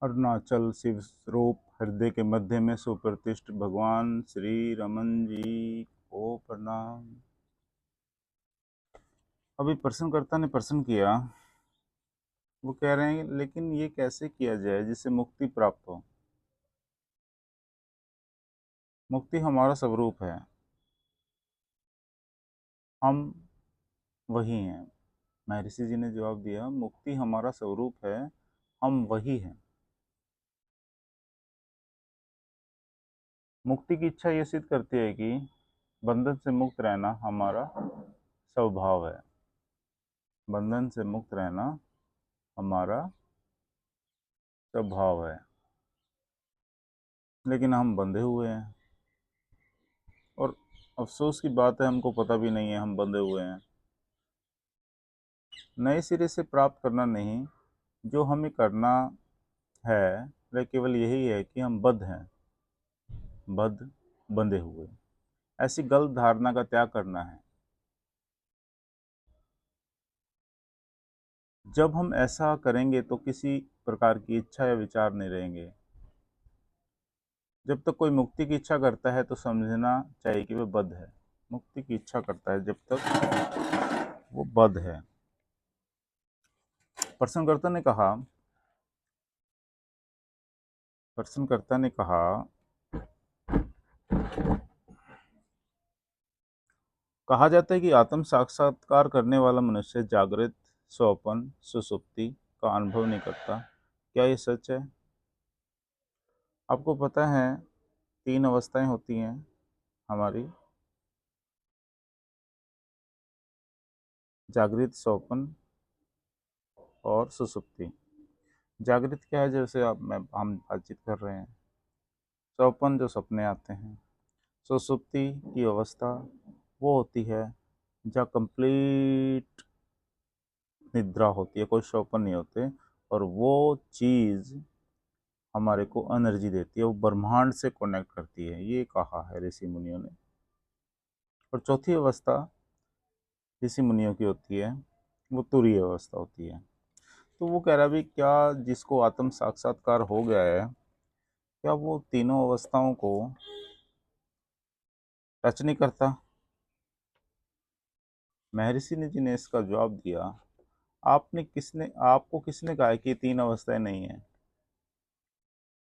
अरुणाचल शिव रूप हृदय के मध्य में सुप्रतिष्ठ भगवान श्री रमन जी को प्रणाम। अभी प्रश्नकर्ता ने प्रश्न किया, वो कह रहे हैं लेकिन ये कैसे किया जाए जिससे मुक्ति प्राप्त हो। मुक्ति हमारा स्वरूप है, हम वही हैं। महर्षि जी ने जवाब दिया, मुक्ति हमारा स्वरूप है, हम वही हैं। मुक्ति की इच्छा ये सिद्ध करती है कि बंधन से मुक्त रहना हमारा स्वभाव है। बंधन से मुक्त रहना हमारा स्वभाव है, लेकिन हम बंधे हुए हैं। और अफसोस की बात है, हमको पता भी नहीं है हम बंधे हुए हैं। नए सिरे से प्राप्त करना नहीं, जो हमें करना है वह केवल यही है कि हम बद्ध हैं, बंधे हुए। ऐसी गलत धारणा का त्याग करना है। जब हम ऐसा करेंगे तो किसी प्रकार की इच्छा या विचार नहीं रहेंगे। जब तक कोई मुक्ति की इच्छा करता है तो समझना चाहिए कि वह बद्ध है। मुक्ति की इच्छा करता है जब तक वो बद्ध है। प्रश्नकर्ता ने कहा प्रश्नकर्ता ने कहा कहा जाता है कि आत्म साक्षात्कार करने वाला मनुष्य जागृत, स्वप्न, सुषुप्ति का अनुभव नहीं करता। क्या ये सच है? आपको पता है 3 अवस्थाएं होती हैं हमारी, जागृत, स्वप्न और सुषुप्ति। जागृत क्या है? जैसे हम बातचीत कर रहे हैं। स्वप्न जो सपने आते हैं। सुषुप्ति की अवस्था वो होती है जहाँ कंप्लीट निद्रा होती है, कोई स्वप्न नहीं होते, और वो चीज़ हमारे को एनर्जी देती है, वो ब्रह्मांड से कनेक्ट करती है, ये कहा है ऋषि मुनियों ने। और चौथी अवस्था ऋषि मुनियों की होती है, वो तुरीय अवस्था होती है। तो वो कह रहा भी, क्या जिसको आत्म साक्षात्कार हो गया है, क्या वो तीनों अवस्थाओं को टच नहीं करता? महर्षि ने जी ने इसका जवाब दिया, आपको किसने कहा कि 3 अवस्थाएं नहीं है?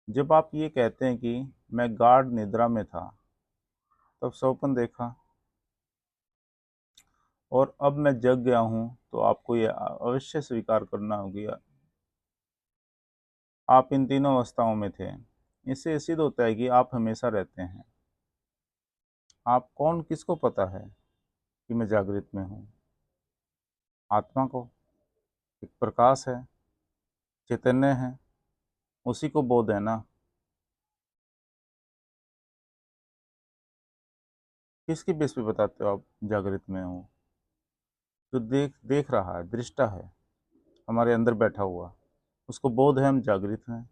जब आप ये कहते हैं कि मैं गाढ़ निद्रा में था, तब स्वप्न देखा, और अब मैं जग गया हूं, तो आपको ये अवश्य स्वीकार करना होगा आप इन तीनों अवस्थाओं में थे। इससे सिद्ध होता है कि आप हमेशा रहते हैं। आप कौन, किसको पता है कि मैं जागृत में हूँ? आत्मा को। एक प्रकाश है, चैतन्य है, उसी को बोध है ना। किसकी बेस पे बताते हो आप जागृत में हो? जो देख देख रहा है, दृष्टा है, हमारे अंदर बैठा हुआ, उसको बोध है हम जागृत हैं।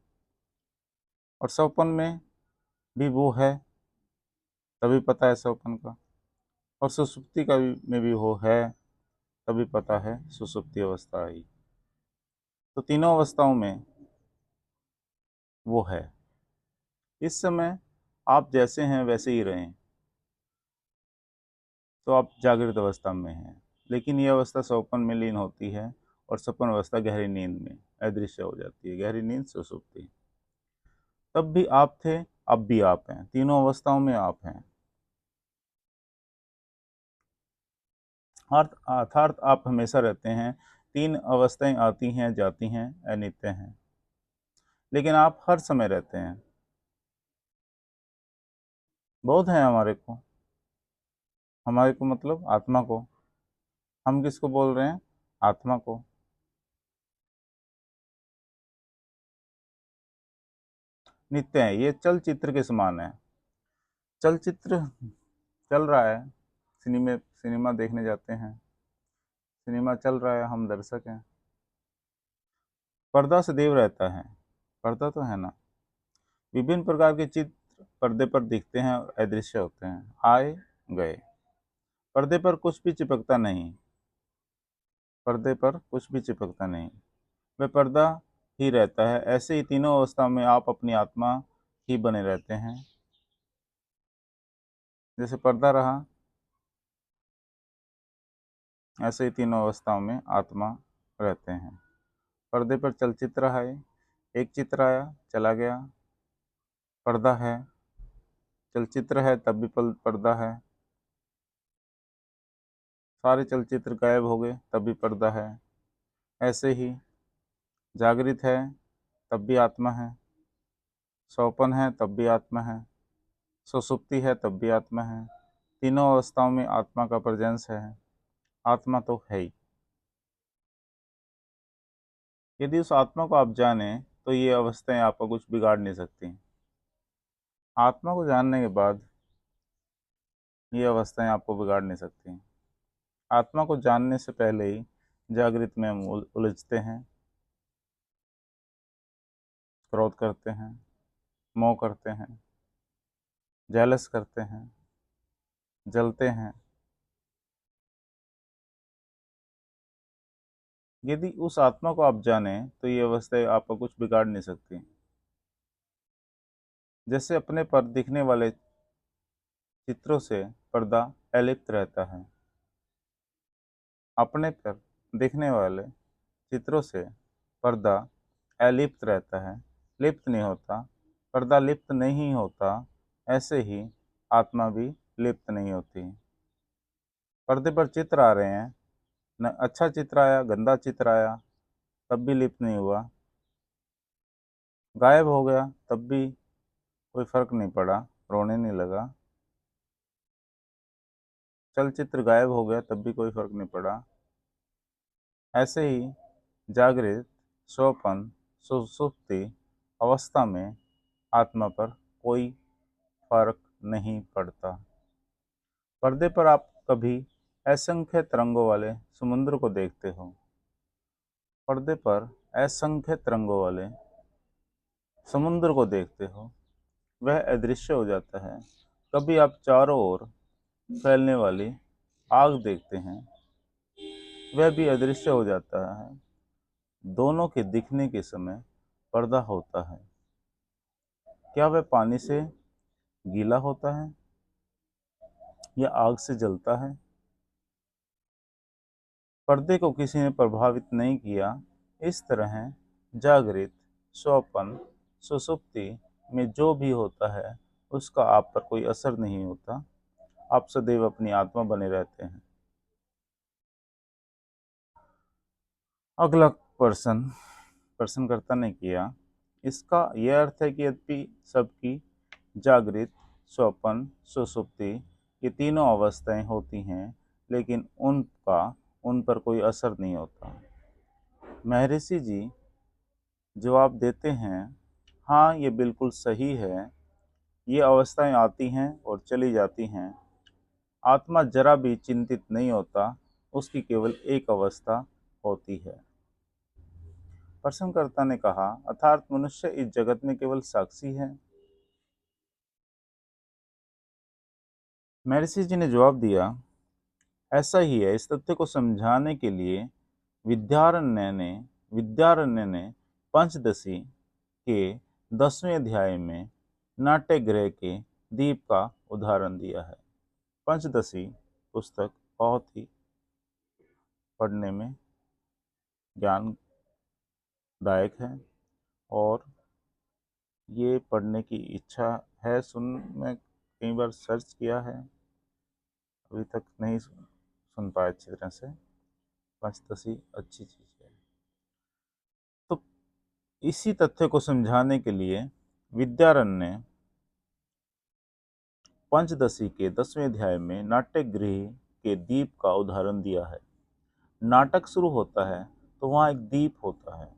और स्वप्न में भी वो है, तभी पता है स्वप्न का। और सुसुप्ति का में भी वो है, तभी पता है सुसुप्ति अवस्था आई। तो तीनों अवस्थाओं में वो है। इस समय आप जैसे हैं वैसे ही रहें, तो आप जागृत अवस्था में हैं। लेकिन ये अवस्था स्वप्न में लीन होती है, और स्वप्न अवस्था गहरी नींद में अदृश्य हो जाती है। गहरी नींद, सुसुप्ति। तब भी आप थे, अब भी आप हैं, तीनों अवस्थाओं में आप हैं। अर्थात आप हमेशा रहते हैं। 3 अवस्थाएं आती हैं, जाती हैं, अनित्य हैं, लेकिन आप हर समय रहते हैं। बोध है हमारे को मतलब आत्मा को। हम किसको बोल रहे हैं? आत्मा को। नित्य है, ये चलचित्र के समान है। चलचित्र चल रहा है, सिनेमा देखने जाते हैं, सिनेमा चल रहा है, हम दर्शक हैं। पर्दा सदैव रहता है, पर्दा तो है ना। विभिन्न प्रकार के चित्र पर्दे पर दिखते हैं और अदृश्य होते हैं, आए गए। पर्दे पर कुछ भी चिपकता नहीं, पर्दे पर कुछ भी चिपकता नहीं। वह पर्दा ही रहता है, ऐसे ही तीनों अवस्था में आप अपनी आत्मा ही बने रहते हैं। जैसे पर्दा रहा, ऐसे ही तीनों अवस्थाओं में आत्मा रहते हैं। पर्दे पर चलचित्र है, एक चित्र आया चला गया, पर्दा है। चलचित्र है तब भी पर्दा है, सारे चलचित्र गायब हो गए तब भी पर्दा है। ऐसे ही जागृत है तब भी आत्मा है, सौपन है तब भी आत्मा है, सुषुप्ति है तब भी आत्मा है। तीनों अवस्थाओं में आत्मा का प्रेजेंस है, आत्मा तो है ही। यदि उस आत्मा को आप जाने तो ये अवस्थाएं आपका कुछ बिगाड़ नहीं सकती। आत्मा को जानने के बाद ये अवस्थाएं आपको बिगाड़ नहीं सकती। आत्मा को जानने से पहले ही जागृत में हम उलझते हैं, क्रोध करते हैं, मोह करते हैं, जेलस करते हैं, जलते हैं। यदि उस आत्मा को आप जाने तो ये अवस्थाएं आपका कुछ बिगाड़ नहीं सकती। जैसे अपने पर दिखने वाले चित्रों से पर्दा अलिप्त रहता है, अपने पर दिखने वाले चित्रों से पर्दा अलिप्त रहता है, लिप्त नहीं होता। पर्दा लिप्त नहीं होता, ऐसे ही आत्मा भी लिप्त नहीं होती। पर्दे पर चित्र आ रहे हैं, न अच्छा चित्र आया गंदा चित्र आया तब भी लिप्त नहीं हुआ, गायब हो गया तब भी कोई फर्क नहीं पड़ा, रोने नहीं लगा। चलचित्र गायब हो गया तब भी कोई फर्क नहीं पड़ा। ऐसे ही जागृत, स्वपन, सुषुप्ति अवस्था में आत्मा पर कोई फर्क नहीं पड़ता। पर्दे पर आप कभी असंख्य तरंगों वाले समुद्र को देखते हो। पर्दे पर असंख्य तरंगों वाले समुद्र को देखते हो, वह अदृश्य हो जाता है। कभी आप चारों ओर फैलने वाली आग देखते हैं, वह भी अदृश्य हो जाता है। दोनों के दिखने के समय पर्दा होता है। क्या वह पानी से गीला होता है या आग से जलता है? पर्दे को किसी ने प्रभावित नहीं किया। इस तरह जागृत, स्वपन, सुषुप्ति में जो भी होता है उसका आप पर कोई असर नहीं होता। आप सदैव अपनी आत्मा बने रहते हैं। अगला प्रश्नकर्ता ने किया, इसका यह अर्थ है कि यद्यपि सबकी जागृत, स्वपन, सुषुप्ति ये तीनों अवस्थाएं होती हैं, लेकिन उनका उन पर कोई असर नहीं होता। महर्षि जी जवाब देते हैं, हाँ ये बिल्कुल सही है। ये अवस्थाएं आती हैं और चली जाती हैं। आत्मा जरा भी चिंतित नहीं होता, उसकी केवल एक अवस्था होती है। प्रश्नकर्ता ने कहा, अर्थात मनुष्य इस जगत में केवल साक्षी है? महर्षि जी ने जवाब दिया, ऐसा ही है। इस तथ्य को समझाने के लिए विद्यारण्य ने पंचदशी के 10वें अध्याय में नाट्यगृह के दीप का उदाहरण दिया है। पंचदशी पुस्तक बहुत ही पढ़ने में ज्ञानदायक है और ये पढ़ने की इच्छा है। मैं कई बार सर्च किया है, अभी तक नहीं सुन पाया अच्छी तरह से। पंचदशी अच्छी चीज़ है। तो इसी तथ्य को समझाने के लिए विद्यारण्य ने पंचदशी के 10वें अध्याय में नाट्यगृह के दीप का उदाहरण दिया है। नाटक शुरू होता है तो वहाँ एक दीप होता है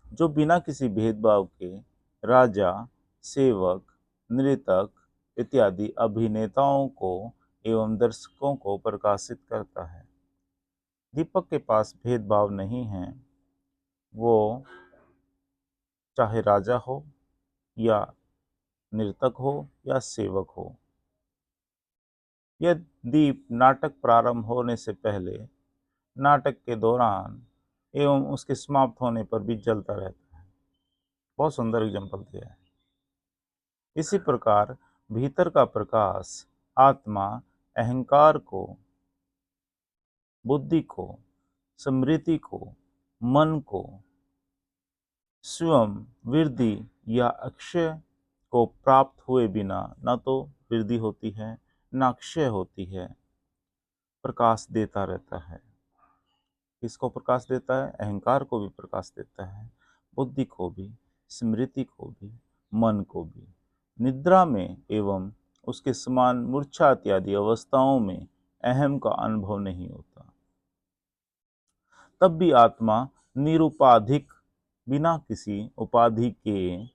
जो बिना किसी भेदभाव के राजा, सेवक, नृतक इत्यादि अभिनेताओं को एवं दर्शकों को प्रकाशित करता है। दीपक के पास भेदभाव नहीं है, वो चाहे राजा हो या नर्तक हो या सेवक हो। यह दीप नाटक प्रारंभ होने से पहले, नाटक के दौरान एवं उसके समाप्त होने पर भी जलता रहता है। बहुत सुंदर एग्जाम्पल दिया है। इसी प्रकार भीतर का प्रकाश आत्मा अहंकार को, बुद्धि को, स्मृति को, मन को स्वयं वृद्धि या अक्षय को प्राप्त हुए बिना न तो वृद्धि होती है न अक्षय होती है, प्रकाश देता रहता है। किसको प्रकाश देता है? अहंकार को भी प्रकाश देता है, बुद्धि को भी, स्मृति को भी, मन को भी। निद्रा में एवं उसके समान मूर्छा इत्यादि अवस्थाओं में अहम का अनुभव नहीं होता। तब भी आत्मा निरुपाधिक, बिना किसी उपाधि के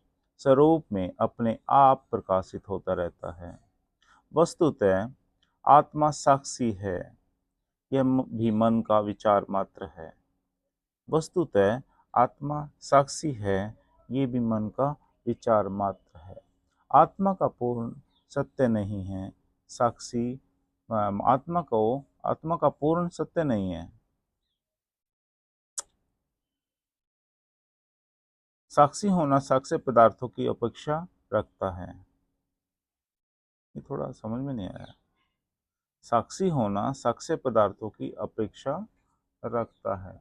स्वरूप में अपने आप प्रकाशित होता रहता है। वस्तुतः आत्मा साक्षी है, यह भी मन का विचार मात्र है। वस्तुतः आत्मा साक्षी है, ये भी मन का विचार मात्र है। आत्मा का पूर्ण सत्य नहीं है साक्षी, आत्मा का पूर्ण सत्य नहीं है। साक्षी होना साक्ष्य पदार्थों की अपेक्षा रखता है। ये थोड़ा समझ में नहीं आया। साक्षी होना साक्ष्य पदार्थों की अपेक्षा रखता है।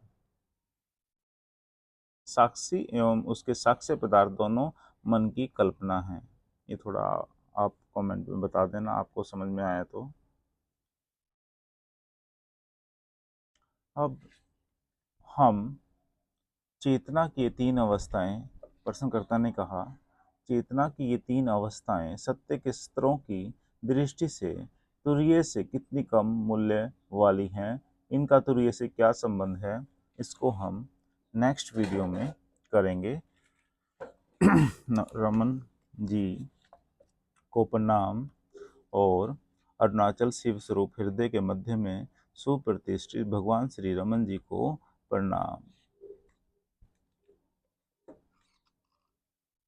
साक्षी एवं उसके साक्ष्य पदार्थ दोनों मन की कल्पना है। ये थोड़ा आप कमेंट में बता देना आपको समझ में आया तो। अब हम चेतना की ये तीन अवस्थाएं, प्रश्नकर्ता ने कहा, चेतना की ये तीन अवस्थाएं सत्य के स्तरों की दृष्टि से तुरीय से कितनी कम मूल्य वाली हैं, इनका तुरीय से क्या संबंध है, इसको हम नेक्स्ट वीडियो में करेंगे। रमन जी को प्रणाम और अरुणाचल शिव स्वरूप हृदय के मध्य में सुप्रतिष्ठित भगवान श्री रमन जी को प्रणाम।